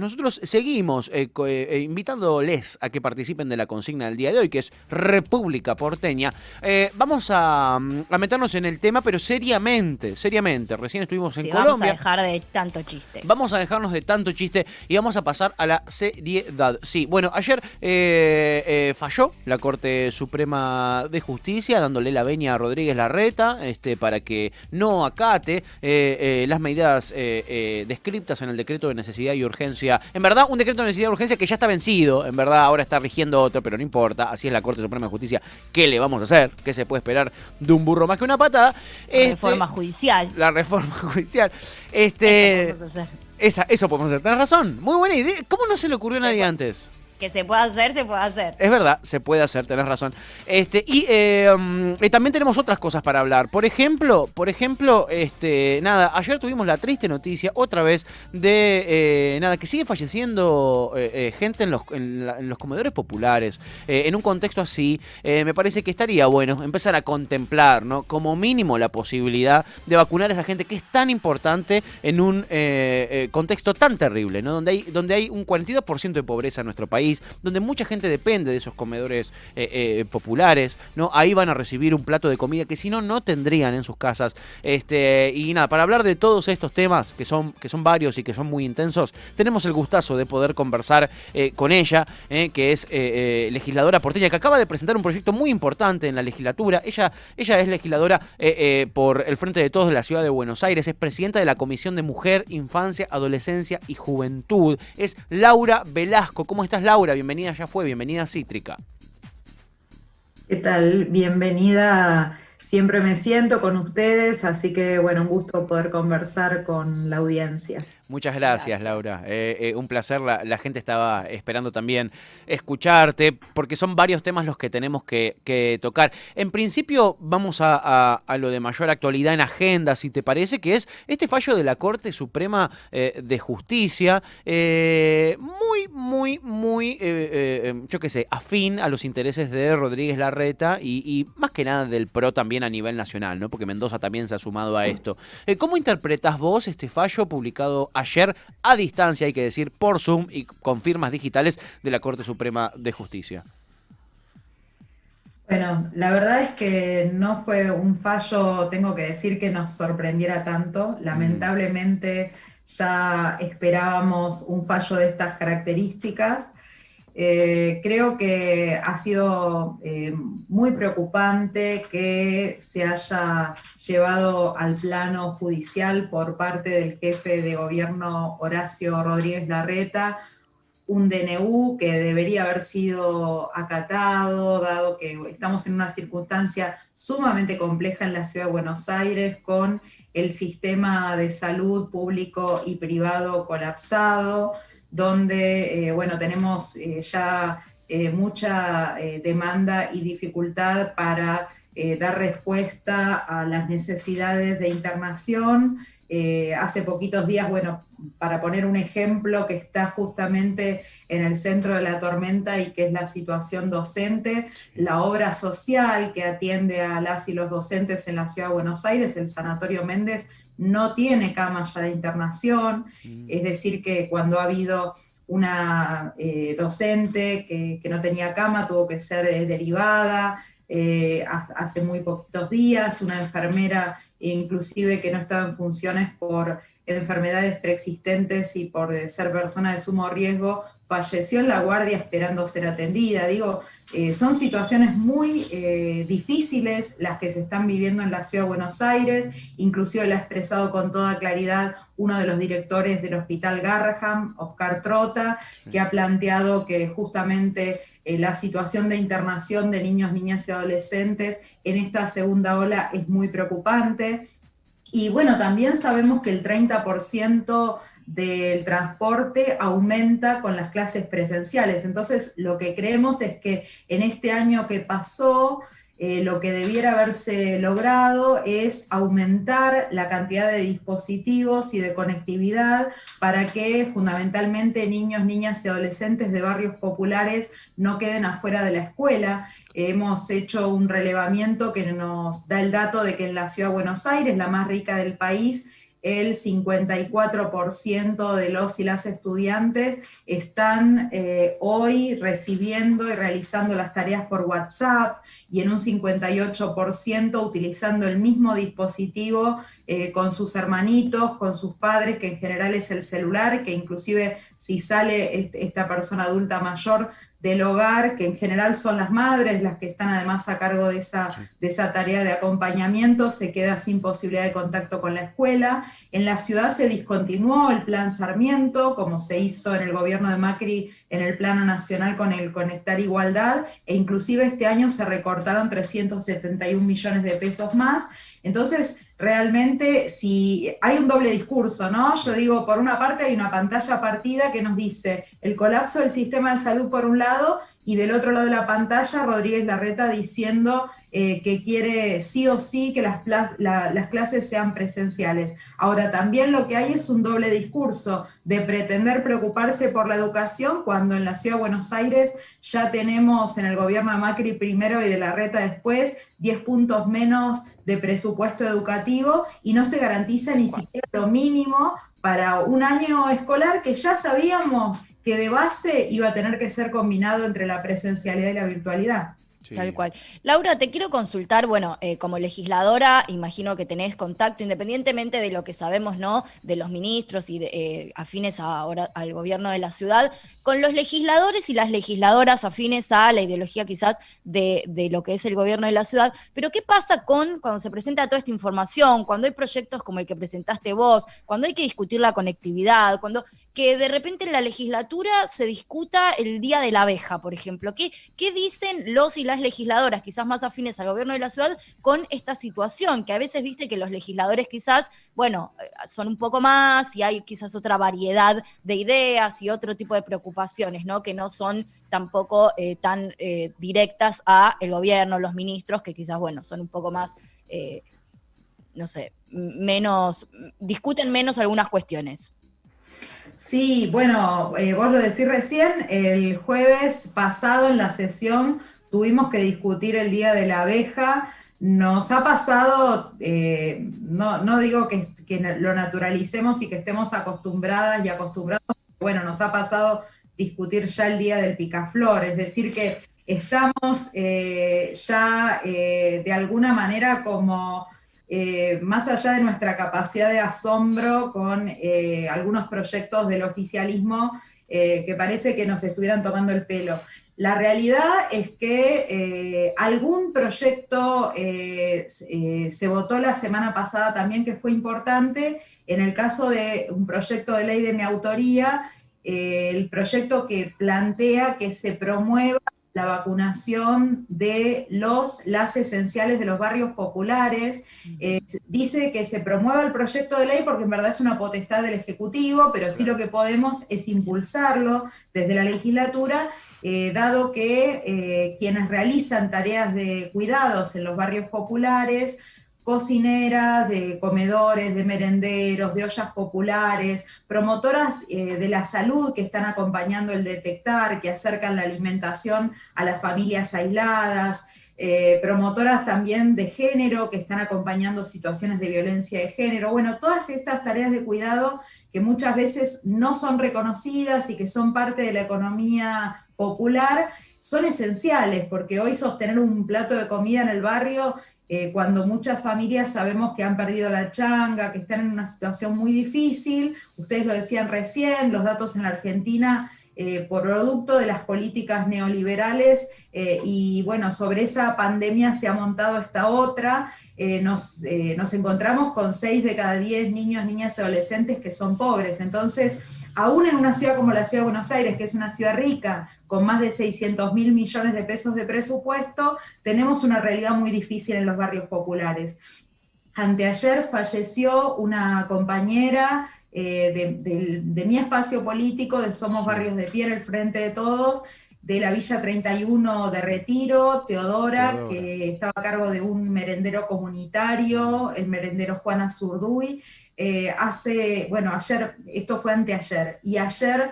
Nosotros seguimos invitándoles a que participen de la consigna del día de hoy, que es República Porteña. Vamos a meternos en el tema, pero seriamente, seriamente. Recién estuvimos en Sí, vamos a Colombia. dejar de tanto chiste. Vamos a dejarnos de tanto chiste y vamos a pasar a la seriedad. Sí, bueno, ayer falló la Corte Suprema de Justicia dándole la venia a Rodríguez Larreta para que no acate las medidas descriptas en el decreto de necesidad y urgencia. En verdad, un decreto de necesidad y urgencia que ya está vencido. En verdad, ahora está rigiendo otro, pero no importa. Así es la Corte Suprema de Justicia. ¿Qué le vamos a hacer? ¿Qué se puede esperar de un burro más que una patada? Reforma judicial. La reforma judicial. Eso podemos hacer. Eso podemos hacer. Tenés razón. Muy buena idea. ¿Cómo no se le ocurrió a nadie antes? Que se puede hacer, se puede hacer. Es verdad, se puede hacer, tenés razón. Y también tenemos otras cosas para hablar. Por ejemplo, ayer tuvimos la triste noticia, otra vez, de que sigue falleciendo gente en los comedores populares. En un contexto así, me parece que estaría bueno empezar a contemplar, ¿no? Como mínimo la posibilidad de vacunar a esa gente que es tan importante en un contexto tan terrible, ¿no? Donde hay un 42% de pobreza en nuestro país, donde mucha gente depende de esos comedores populares, ¿no? Ahí van a recibir un plato de comida que si no, no tendrían en sus casas. Y nada, para hablar de todos estos temas, que son varios y que son muy intensos, tenemos el gustazo de poder conversar con ella, que es legisladora porteña, que acaba de presentar un proyecto muy importante en la legislatura. Ella es legisladora por el Frente de Todos de la Ciudad de Buenos Aires, es presidenta de la Comisión de Mujer, Infancia, Adolescencia y Juventud. Es Laura Velasco. ¿Cómo estás, Laura? Bienvenida, ya fue, bienvenida a Cítrica. ¿Qué tal? Bienvenida. Siempre me siento con ustedes, así que bueno, un gusto poder conversar con la audiencia. Muchas gracias, Laura. Un placer. La gente estaba esperando también escucharte, porque son varios temas los que tenemos que tocar. En principio, vamos a lo de mayor actualidad en agenda, si te parece, que es este fallo de la Corte Suprema de Justicia, muy, yo qué sé, afín a los intereses de Rodríguez Larreta y más que nada del PRO también a nivel nacional, ¿no? Porque Mendoza también se ha sumado a esto. ¿Cómo interpretás vos este fallo publicado ayer a distancia, hay que decir, por Zoom y con firmas digitales de la Corte Suprema de Justicia? Bueno, la verdad es que no fue un fallo, tengo que decir, que nos sorprendiera tanto. Lamentablemente ya esperábamos un fallo de estas características. Creo que ha sido muy preocupante que se haya llevado al plano judicial por parte del jefe de gobierno Horacio Rodríguez Larreta un DNU que debería haber sido acatado, dado que estamos en una circunstancia sumamente compleja en la ciudad de Buenos Aires, con el sistema de salud público y privado colapsado, donde tenemos ya mucha demanda y dificultad para dar respuesta a las necesidades de internación. Hace poquitos días, para poner un ejemplo que está justamente en el centro de la tormenta y que es la situación docente, la obra social que atiende a las y los docentes en la Ciudad de Buenos Aires, el Sanatorio Méndez, no tiene camas ya de internación, es decir que cuando ha habido una docente que no tenía cama, tuvo que ser derivada. Hace muy poquitos días, una enfermera inclusive que no estaba en funciones por enfermedades preexistentes y por ser persona de sumo riesgo, falleció en la guardia esperando ser atendida. Son situaciones muy difíciles las que se están viviendo en la Ciudad de Buenos Aires, inclusive lo ha expresado con toda claridad uno de los directores del Hospital Garrahan, Oscar Trota, que ha planteado que justamente la situación de internación de niños, niñas y adolescentes en esta segunda ola es muy preocupante. Y también sabemos que el 30% del transporte aumenta con las clases presenciales. Entonces, lo que creemos es que en este año que pasó, lo que debiera haberse logrado es aumentar la cantidad de dispositivos y de conectividad para que fundamentalmente niños, niñas y adolescentes de barrios populares no queden afuera de la escuela. Hemos hecho un relevamiento que nos da el dato de que en la Ciudad de Buenos Aires, la más rica del país, el 54% de los y las estudiantes están hoy recibiendo y realizando las tareas por WhatsApp, y en un 58% utilizando el mismo dispositivo con sus hermanitos, con sus padres, que en general es el celular, que inclusive si sale esta persona adulta mayor del hogar, que en general son las madres las que están además a cargo de esa tarea de acompañamiento, se queda sin posibilidad de contacto con la escuela. En la ciudad se discontinuó el Plan Sarmiento, como se hizo en el gobierno de Macri en el Plano Nacional con el Conectar Igualdad, e inclusive este año se recortaron 371 millones de pesos más. Entonces, realmente, si hay un doble discurso, ¿no? Yo digo, por una parte hay una pantalla partida que nos dice el colapso del sistema de salud por un lado, y del otro lado de la pantalla Rodríguez Larreta diciendo que quiere sí o sí que las clases sean presenciales. Ahora, también lo que hay es un doble discurso de pretender preocuparse por la educación cuando en la Ciudad de Buenos Aires ya tenemos en el gobierno de Macri primero y de Larreta después 10 puntos menos de presupuesto educativo, y no se garantiza ni siquiera lo mínimo para un año escolar que ya sabíamos que de base iba a tener que ser combinado entre la presencialidad y la virtualidad. Sí. Tal cual. Laura, te quiero consultar, bueno, como legisladora, imagino que tenés contacto, independientemente de lo que sabemos, ¿no?, de los ministros y afines ahora al gobierno de la ciudad, con los legisladores y las legisladoras afines a la ideología quizás de lo que es el gobierno de la ciudad. Pero ¿qué pasa cuando se presenta toda esta información, cuando hay proyectos como el que presentaste vos, cuando hay que discutir la conectividad, cuando que de repente en la legislatura se discuta el Día de la Abeja, por ejemplo? ¿Qué dicen los y las legisladoras, quizás más afines al gobierno de la ciudad, con esta situación? Que a veces viste que los legisladores quizás, bueno, son un poco más y hay quizás otra variedad de ideas y otro tipo de preocupaciones, ¿no?, que no son tampoco tan directas a el gobierno, los ministros, que quizás, bueno, son un poco más, no sé, discuten menos algunas cuestiones. Sí, bueno, vos lo decís recién, el jueves pasado en la sesión tuvimos que discutir el Día de la Abeja. Nos ha pasado, no digo que lo naturalicemos y que estemos acostumbradas y acostumbrados, bueno, nos ha pasado discutir ya el Día del Picaflor, es decir que estamos ya de alguna manera como más allá de nuestra capacidad de asombro con algunos proyectos del oficialismo que parece que nos estuvieran tomando el pelo. La realidad es que algún proyecto se votó la semana pasada también que fue importante. En el caso de un proyecto de ley de mi autoría, el proyecto que plantea que se promueva la vacunación de las esenciales de los barrios populares. Dice que se promueva el proyecto de ley porque en verdad es una potestad del Ejecutivo, pero sí lo que podemos es impulsarlo desde la legislatura, dado que quienes realizan tareas de cuidados en los barrios populares, cocineras, de comedores, de merenderos, de ollas populares, promotoras de la salud que están acompañando el detectar, que acercan la alimentación a las familias aisladas, promotoras también de género que están acompañando situaciones de violencia de género. Bueno, todas estas tareas de cuidado que muchas veces no son reconocidas y que son parte de la economía popular, son esenciales, porque hoy sostener un plato de comida en el barrio, cuando muchas familias sabemos que han perdido la changa, que están en una situación muy difícil, ustedes lo decían recién, los datos en la Argentina, por producto de las políticas neoliberales, y bueno, sobre esa pandemia se ha montado esta otra, nos encontramos con 6 de cada 10 niños, niñas y adolescentes que son pobres. Entonces, aún en una ciudad como la Ciudad de Buenos Aires, que es una ciudad rica, con más de 600.000 millones de pesos de presupuesto, tenemos una realidad muy difícil en los barrios populares. Anteayer falleció una compañera de mi espacio político, de Somos Barrios de Pie, el Frente de Todos, de la Villa 31 de Retiro, Teodora, que estaba a cargo de un merendero comunitario, el merendero Juana Zurduy. Ayer, esto fue anteayer, y ayer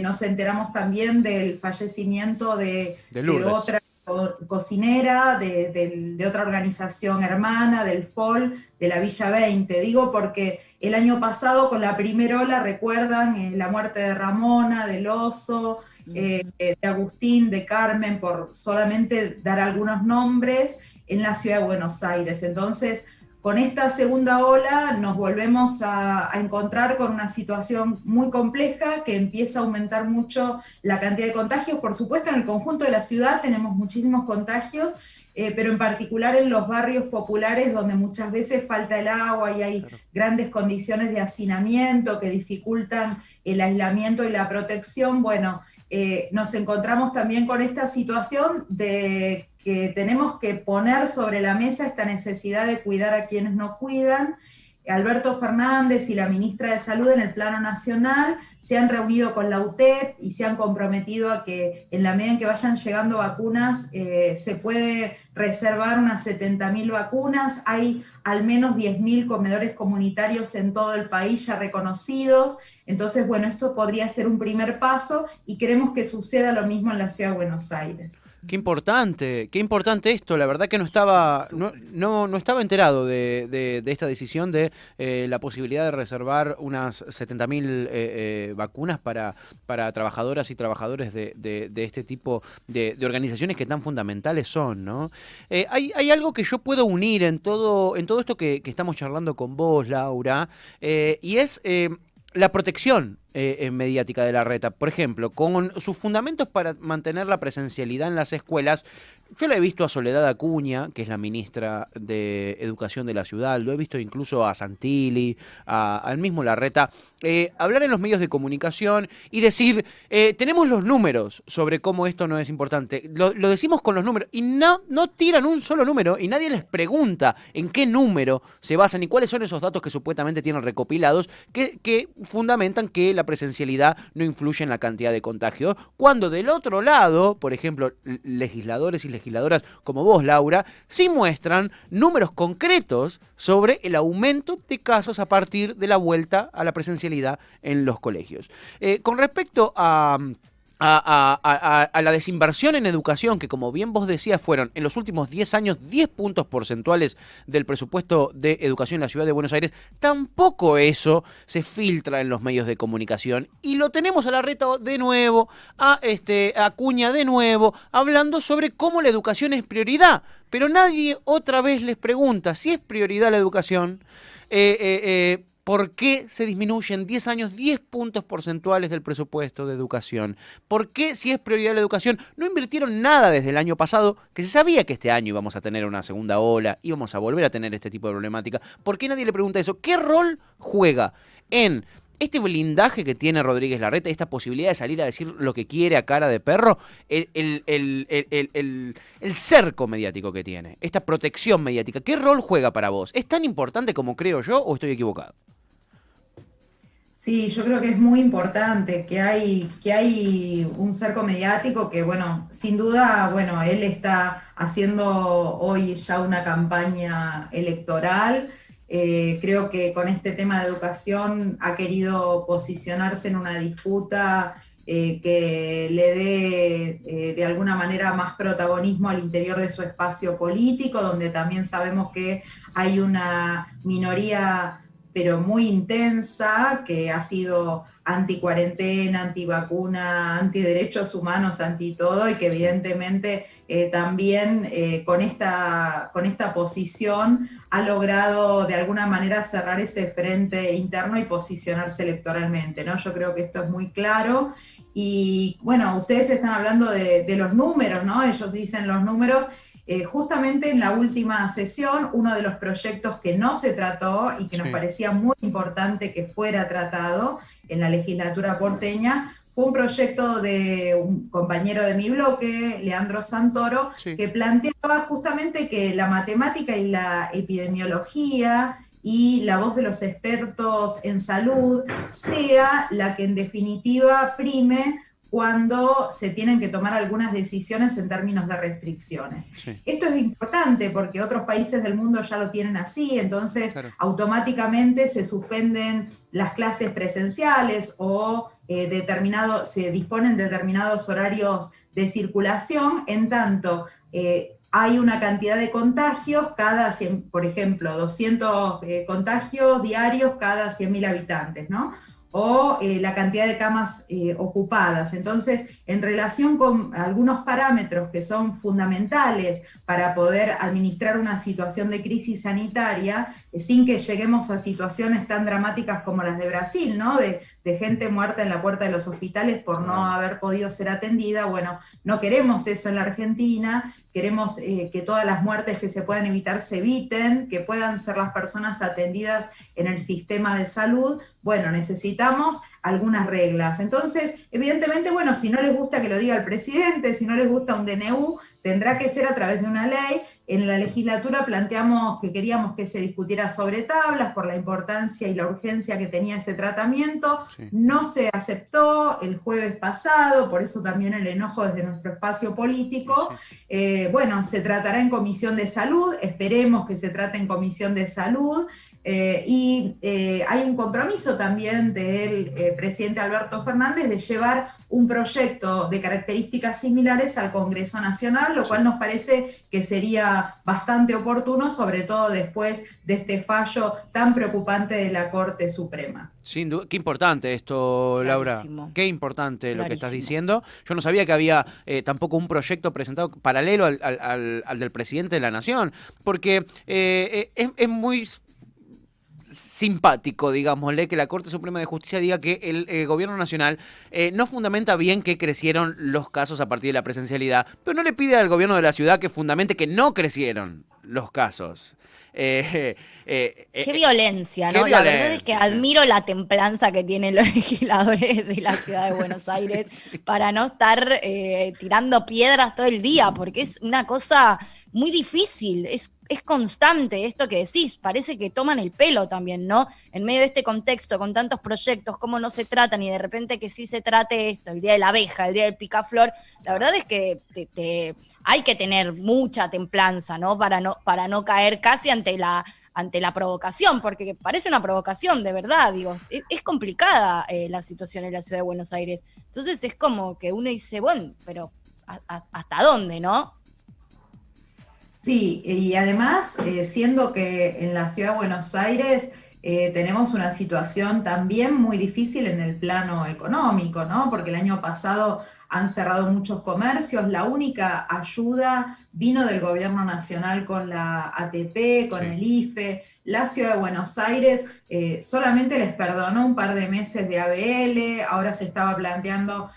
nos enteramos también del fallecimiento de otra cocinera de otra organización hermana, del FOL, de la Villa 20. Digo porque el año pasado con la primera ola, recuerdan la muerte de Ramona, del Oso, de Agustín, de Carmen, por solamente dar algunos nombres, en la ciudad de Buenos Aires. Entonces, con esta segunda ola nos volvemos a encontrar con una situación muy compleja que empieza a aumentar mucho la cantidad de contagios. Por supuesto, en el conjunto de la ciudad tenemos muchísimos contagios, pero en particular en los barrios populares donde muchas veces falta el agua y hay grandes condiciones de hacinamiento que dificultan el aislamiento y la protección. Bueno, nos encontramos también con esta situación de que tenemos que poner sobre la mesa esta necesidad de cuidar a quienes no cuidan. Alberto Fernández y la ministra de Salud en el plano nacional se han reunido con la UTEP y se han comprometido a que en la medida en que vayan llegando vacunas se puede reservar unas 70.000 vacunas. Hay al menos 10.000 comedores comunitarios en todo el país ya reconocidos. Entonces, bueno, esto podría ser un primer paso y queremos que suceda lo mismo en la ciudad de Buenos Aires. Qué importante esto. La verdad que no estaba enterado de esta decisión de la posibilidad de reservar unas 70.000 vacunas para trabajadoras y trabajadores de este tipo de organizaciones que tan fundamentales son, ¿no? Hay algo que yo puedo unir en todo esto que estamos charlando con vos, Laura, y es la protección mediática de la reta. Por ejemplo, con sus fundamentos para mantener la presencialidad en las escuelas, yo la he visto a Soledad Acuña, que es la ministra de Educación de la ciudad, lo he visto incluso a Santilli, al mismo Larreta, hablar en los medios de comunicación y decir, tenemos los números sobre cómo esto no es importante. Lo decimos con los números y no tiran un solo número y nadie les pregunta en qué número se basan y cuáles son esos datos que supuestamente tienen recopilados que fundamentan que la presencialidad no influye en la cantidad de contagios, cuando del otro lado, por ejemplo, legisladores y legisladoras como vos, Laura, sí muestran números concretos sobre el aumento de casos a partir de la vuelta a la presencialidad en los colegios. Con respecto a la desinversión en educación, que como bien vos decías, fueron en los últimos 10 años 10 puntos porcentuales del presupuesto de educación en la ciudad de Buenos Aires, tampoco eso se filtra en los medios de comunicación. Y lo tenemos a Larreta de nuevo, a Acuña de nuevo, hablando sobre cómo la educación es prioridad. Pero nadie otra vez les pregunta si es prioridad la educación, ¿por qué se disminuyen 10 años 10 puntos porcentuales del presupuesto de educación? ¿Por qué, si es prioridad la educación, no invirtieron nada desde el año pasado, que se sabía que este año íbamos a tener una segunda ola, íbamos a volver a tener este tipo de problemática? ¿Por qué nadie le pregunta eso? ¿Qué rol juega en este blindaje que tiene Rodríguez Larreta, esta posibilidad de salir a decir lo que quiere a cara de perro, el cerco mediático que tiene, esta protección mediática? ¿Qué rol juega para vos? ¿Es tan importante como creo yo o estoy equivocado? Sí, yo creo que es muy importante que hay un cerco mediático que, bueno, sin duda, bueno, él está haciendo hoy ya una campaña electoral. Creo que con este tema de educación ha querido posicionarse en una disputa que le dé de alguna manera más protagonismo al interior de su espacio político, donde también sabemos que hay una minoría pero muy intensa, que ha sido anti-cuarentena, anti-vacuna, anti-derechos humanos, anti-todo, y que evidentemente también con esta posición ha logrado de alguna manera cerrar ese frente interno y posicionarse electoralmente, ¿no? Yo creo que esto es muy claro. Y bueno, ustedes están hablando de los números, ¿no? Ellos dicen los números. Justamente en la última sesión, uno de los proyectos que no se trató y que nos parecía muy importante que fuera tratado en la legislatura porteña, fue un proyecto de un compañero de mi bloque, Leandro Santoro, que planteaba justamente que la matemática y la epidemiología y la voz de los expertos en salud sea la que en definitiva prime cuando se tienen que tomar algunas decisiones en términos de restricciones. Sí. Esto es importante porque otros países del mundo ya lo tienen así, entonces automáticamente se suspenden las clases presenciales o se disponen determinados horarios de circulación, en tanto hay una cantidad de contagios cada 100, por ejemplo, 200 contagios diarios cada 100.000 habitantes, ¿no? O la cantidad de camas ocupadas. Entonces, en relación con algunos parámetros que son fundamentales para poder administrar una situación de crisis sanitaria, sin que lleguemos a situaciones tan dramáticas como las de Brasil, ¿no? De gente muerta en la puerta de los hospitales por no haber podido ser atendida. Bueno, no queremos eso en la Argentina. Queremos que todas las muertes que se puedan evitar se eviten, que puedan ser las personas atendidas en el sistema de salud. Bueno, necesitamos algunas reglas. Entonces, evidentemente, bueno, si no les gusta que lo diga el presidente, si no les gusta un DNU, tendrá que ser a través de una ley. En la legislatura planteamos que queríamos que se discutiera sobre tablas por la importancia y la urgencia que tenía ese tratamiento. Sí. No se aceptó el jueves pasado, por eso también el enojo desde nuestro espacio político. Sí. Bueno, se tratará en Comisión de Salud, esperemos que se trate en Comisión de Salud. Hay un compromiso también del presidente Alberto Fernández de llevar un proyecto de características similares al Congreso Nacional, lo cual nos parece que sería bastante oportuno, sobre todo después de este fallo tan preocupante de la Corte Suprema. Sin duda, qué importante esto, Laura. Qué importante lo que estás diciendo. Yo no sabía que había tampoco un proyecto presentado paralelo al del presidente de la Nación, porque es muy simpático, digámosle, que la Corte Suprema de Justicia diga que el gobierno nacional no fundamenta bien que crecieron los casos a partir de la presencialidad, pero no le pide al gobierno de la ciudad que fundamente que no crecieron los casos. Qué violencia, ¿no? La verdad es que admiro la templanza que tienen los legisladores de la ciudad de Buenos Aires para no estar tirando piedras todo el día, porque es una cosa muy difícil, es constante esto que decís, parece que toman el pelo también, ¿no? En medio de este contexto, con tantos proyectos, cómo no se tratan, y de repente que sí se trate esto, el día de la abeja, el día del picaflor, la verdad es que hay que tener mucha templanza, ¿no? Para no caer casi ante la provocación, porque parece una provocación, de verdad, digo, es complicada la situación en la ciudad de Buenos Aires. Entonces es como que uno dice, bueno, pero ¿hasta dónde, no? Sí, y además, siendo que en la ciudad de Buenos Aires tenemos una situación también muy difícil en el plano económico, ¿no? Porque el año pasado han cerrado muchos comercios, la única ayuda vino del gobierno nacional con la ATP, con el IFE. La ciudad de Buenos Aires solamente les perdonó un par de meses de ABL, ahora se estaba planteando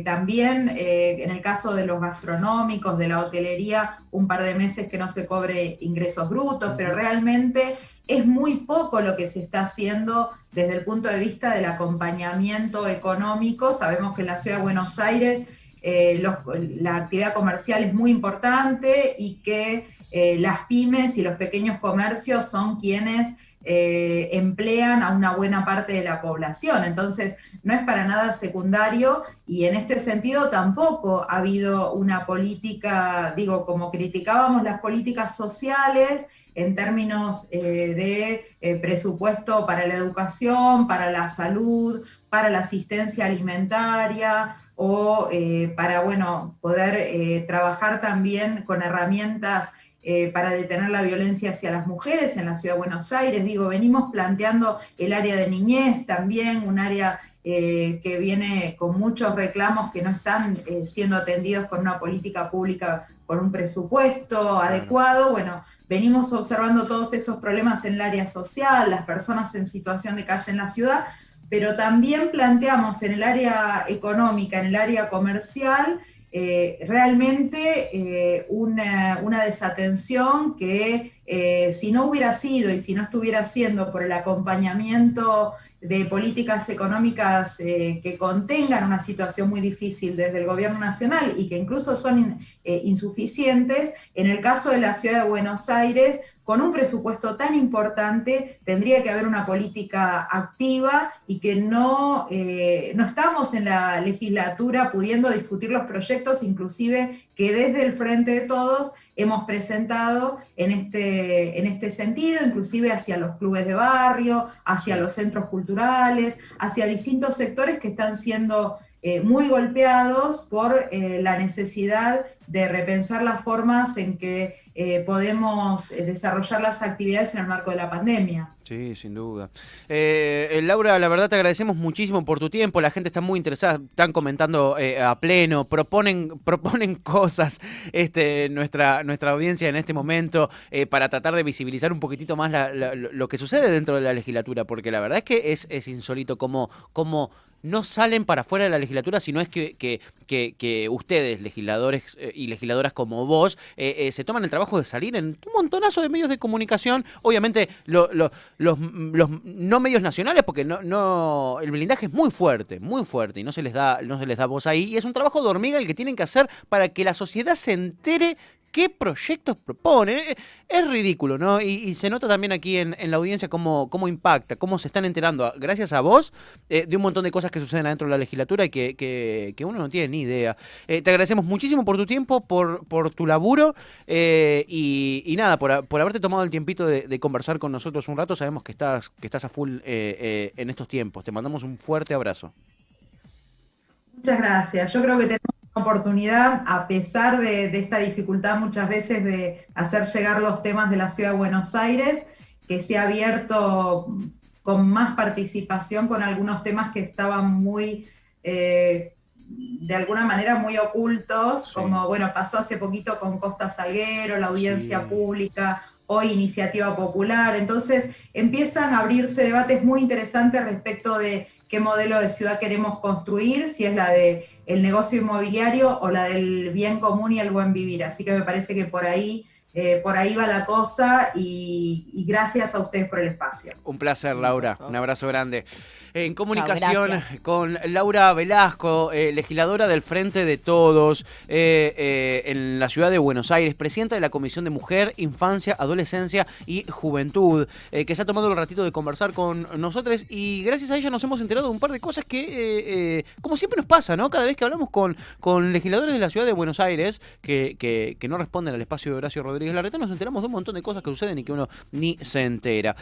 también en el caso de los gastronómicos, de la hotelería, un par de meses que no se cobre ingresos brutos, pero realmente es muy poco lo que se está haciendo desde el punto de vista del acompañamiento económico. Sabemos que en la ciudad de Buenos Aires la actividad comercial es muy importante y que las pymes y los pequeños comercios son quienes emplean a una buena parte de la población. Entonces, no es para nada secundario, y en este sentido tampoco ha habido una política, digo, como criticábamos las políticas sociales en términos de presupuesto para la educación, para la salud, para la asistencia alimentaria, o para, bueno, poder trabajar también con herramientas para detener la violencia hacia las mujeres en la ciudad de Buenos Aires. Digo, venimos planteando el área de niñez también, un área que viene con muchos reclamos que no están siendo atendidos con una política pública, con un presupuesto adecuado. Bueno, venimos observando todos esos problemas en el área social, las personas en situación de calle en la ciudad, pero también planteamos en el área económica, en el área comercial, realmente una desatención que si no hubiera sido y si no estuviera siendo por el acompañamiento de políticas económicas que contengan una situación muy difícil desde el gobierno nacional y que incluso son insuficientes, en el caso de la ciudad de Buenos Aires, con un presupuesto tan importante, tendría que haber una política activa, y que no estamos en la legislatura pudiendo discutir los proyectos, inclusive que desde el Frente de Todos hemos presentado en este sentido, inclusive hacia los clubes de barrio, hacia los centros culturales, hacia distintos sectores que están siendo muy golpeados por la necesidad de repensar las formas en que podemos desarrollar las actividades en el marco de la pandemia. Sí, sin duda. Laura, la verdad te agradecemos muchísimo por tu tiempo. La gente está muy interesada, están comentando a pleno, proponen cosas, nuestra audiencia en este momento, para tratar de visibilizar un poquitito más lo que sucede dentro de la legislatura, porque la verdad es que es insólito cómo no salen para afuera de la legislatura, sino es que ustedes, legisladores y legisladoras como vos, se toman el trabajo de salir en un montonazo de medios de comunicación, obviamente los no medios nacionales, porque el blindaje es muy fuerte, y no se les da voz ahí, y es un trabajo de hormiga el que tienen que hacer para que la sociedad se entere qué proyectos proponen. Es ridículo, ¿no? Y se nota también aquí en la audiencia cómo impacta, cómo se están enterando, gracias a vos, de un montón de cosas que suceden adentro de la legislatura y que uno no tiene ni idea. Te agradecemos muchísimo por tu tiempo, por tu laburo, y nada, por haberte tomado el tiempito de conversar con nosotros un rato. Sabemos que estás a full en estos tiempos. Te mandamos un fuerte abrazo. Muchas gracias. Yo creo que tenemos una oportunidad, a pesar de esta dificultad muchas veces de hacer llegar los temas de la Ciudad de Buenos Aires, que se ha abierto con más participación con algunos temas que estaban muy, de alguna manera, muy ocultos, sí. Como, bueno, pasó hace poquito con Costa Salguero, la audiencia sí. Pública, hoy Iniciativa Popular. Entonces empiezan a abrirse debates muy interesantes respecto de qué modelo de ciudad queremos construir, si es la del negocio inmobiliario o la del bien común y el buen vivir. Así que me parece que por ahí va la cosa, y gracias a ustedes por el espacio. Un placer, Laura. Un abrazo grande. En comunicación con Laura Velasco, legisladora del Frente de Todos en la ciudad de Buenos Aires, presidenta de la Comisión de Mujer, Infancia, Adolescencia y Juventud, que se ha tomado el ratito de conversar con nosotros, y gracias a ella nos hemos enterado de un par de cosas que, como siempre nos pasa, ¿no? Cada vez que hablamos con legisladores de la ciudad de Buenos Aires que no responden al espacio de Horacio Rodríguez Larreta, nos enteramos de un montón de cosas que suceden y que uno ni se entera.